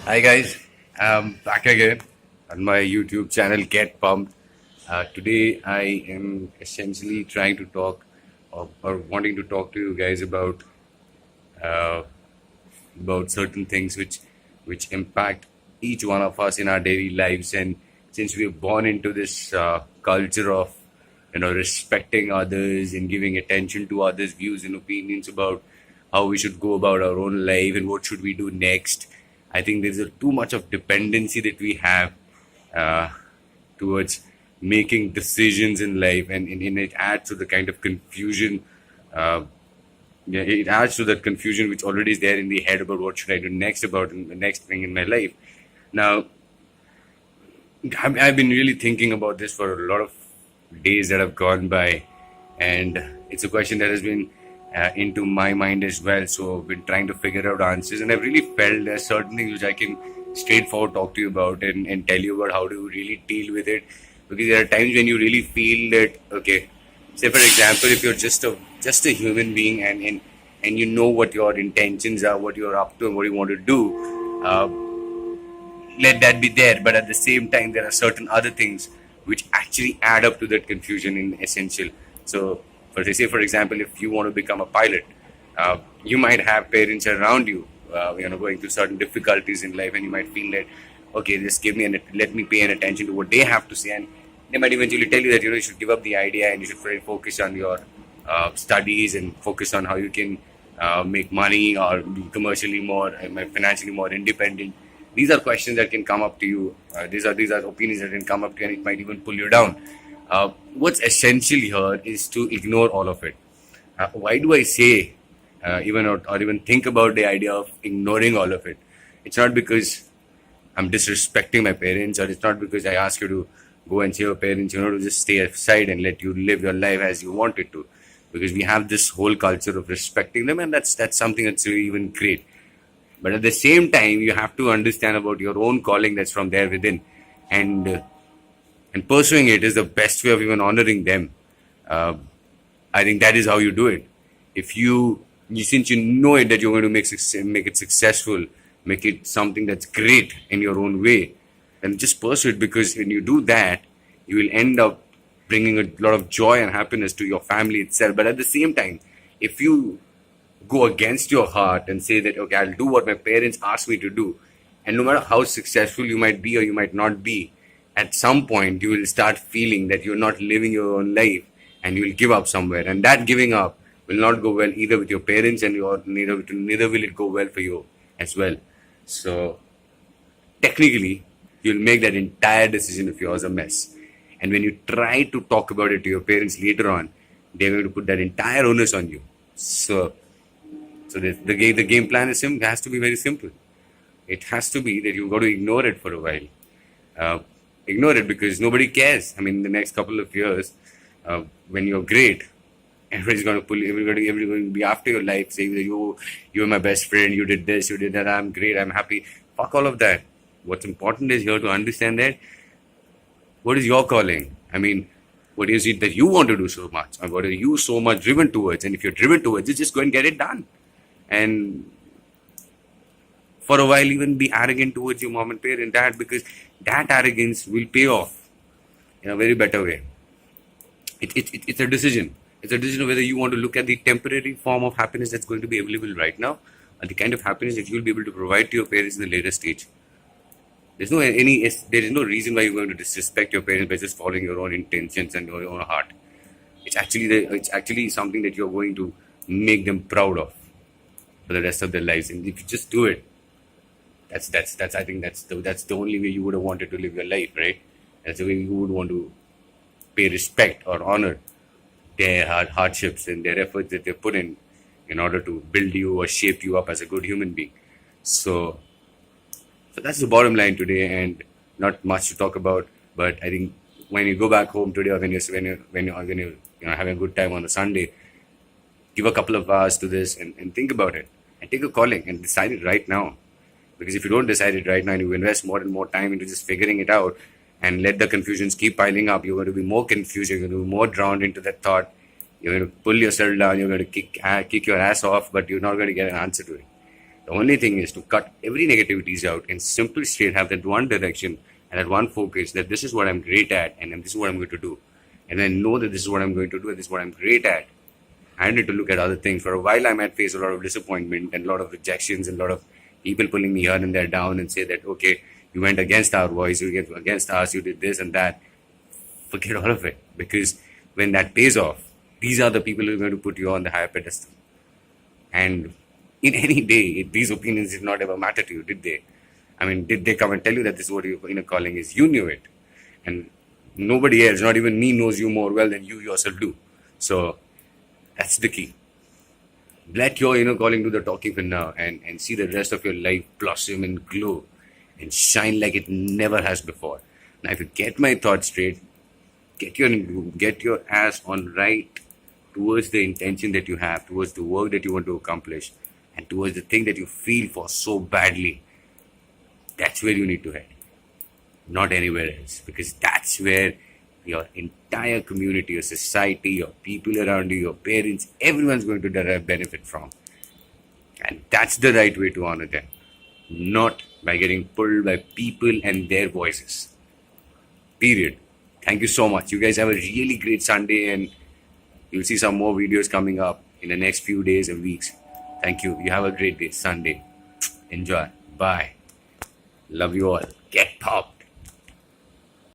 Hi guys, I'm back again on my YouTube channel Get Pumped. Today I am essentially trying to talk or wanting to talk to you guys uh, about certain things which impact each one of us in our daily lives. And since we are born into this culture of respecting others and giving attention to others' views and opinions about how we should go about our own life and what should we do next, I think there's too much of dependency that we have uh, towards making decisions in life, and it adds to the kind of confusion. Uh, yeah, it adds to that confusion which already is there in the head about what should I do next, about the next thing in my life. Now, I've been really thinking about this for a lot of days that have gone by, and it's a question that has been into my mind as well. So I've been trying to figure out answers, and I've really felt there's certain things which I can straightforward talk to you about and tell you about how to really deal with it. Because there are times when you really feel that, okay, say for example, if you're just a human being, and you know what your intentions are, what you're up to, and what you want to do. Let that be there, but at the same time there are certain other things which actually add up to that confusion in essential. So for example, if you want to become a pilot, you might have parents around you, going through certain difficulties in life, and you might feel that, okay, just give me and let me pay an attention to what they have to say, and they might eventually tell you that you should give up the idea and you should really focus on your studies and focus on how you can make money or be commercially more and financially more independent. These are questions that can come up to you. These are opinions that can come up to you, and it might even pull you down. What's essential here is to ignore all of it. Why do I say or even think about the idea of ignoring all of it? It's not because I'm disrespecting my parents, or it's not because I ask you to go and say your parents, to just stay aside and let you live your life as you want it to. Because we have this whole culture of respecting them, and that's something that's really even great. But at the same time, you have to understand about your own calling that's from there within, and and pursuing it is the best way of even honoring them. Uh, I think that is how you do it. If since you know it that you're going to make it successful, make it something that's great in your own way, then just pursue it. Because when you do that, you will end up bringing a lot of joy and happiness to your family itself. But at the same time, if you go against your heart and say that, okay, I'll do what my parents ask me to do, and no matter how successful you might be or you might not be, at some point you will start feeling that you're not living your own life, and you will give up somewhere, and that giving up will not go well either with your parents, and neither will it go well for you as well. So technically, you'll make that entire decision of yours a mess. And when you try to talk about it to your parents later on, they're going to put that entire onus on you. So the game plan is simple. Has to be very simple. It has to be that you've got to ignore it for a while. Uh, Ignore it because nobody cares. I mean, in the next couple of years, when you're great, everybody's going to pull. Everybody will be after your life, saying that you're my best friend. You did this, you did that. I'm great. I'm happy. Fuck all of that. What's important is here to understand that what is your calling. I mean, what is it that you want to do so much, and what are you so much driven towards? And if you're driven towards it, just go and get it done. And for a while, even be arrogant towards your mom and parent, dad, because that arrogance will pay off in a very better way. It's a decision. It's a decision of whether you want to look at the temporary form of happiness that's going to be available right now, and the kind of happiness that you'll be able to provide to your parents in the later stage. There is no reason why you're going to disrespect your parents by just following your own intentions and your own heart. It's actually something that you're going to make them proud of for the rest of their lives. And if you just do it, that's I think that's the only way you would have wanted to live your life, right? That's the way you would want to pay respect or honor their hardships and their efforts that they put in order to build you or shape you up as a good human being. So that's the bottom line today, and not much to talk about. But I think when you go back home today, or when you're having a good time on a Sunday, give a couple of hours to this and think about it, and take a calling and decide it right now. Because if you don't decide it right now and you invest more and more time into just figuring it out and let the confusions keep piling up, you're going to be more confused, you're going to be more drowned into that thought, you're going to pull yourself down, you're going to kick your ass off, but you're not going to get an answer to it. The only thing is to cut every negativities out and simple straight have that one direction and that one focus that this is what I'm great at and this is what I'm going to do. And then know that this is what I'm going to do and this is what I'm great at. I need to look at other things. For a while, I might face a lot of disappointment and a lot of rejections and a lot of people pulling me here and there down and say that, okay, you went against our voice, you went against us, you did this and that. Forget all of it. Because when that pays off, these are the people who are going to put you on the higher pedestal. And in any day, these opinions did not ever matter to you, did they? I mean, did they come and tell you that this is what your inner calling is? You knew it. And nobody else, not even me, knows you more well than you yourself do. So that's the key. Let your inner calling do the talking for now and see the rest of your life blossom and glow and shine like it never has before. Now, if you get my thoughts straight, get your ass on right towards the intention that you have, towards the work that you want to accomplish, and towards the thing that you feel for so badly. That's where you need to head, not anywhere else, because that's where your entire community, your society, your people around you, your parents, everyone's going to derive benefit from. And that's the right way to honor them, not by getting pulled by people and their voices. Period. Thank you so much. You guys have a really great Sunday, and you'll see some more videos coming up in the next few days and weeks. Thank you. You have a great day, Sunday. Enjoy. Bye. Love you all. Get popped.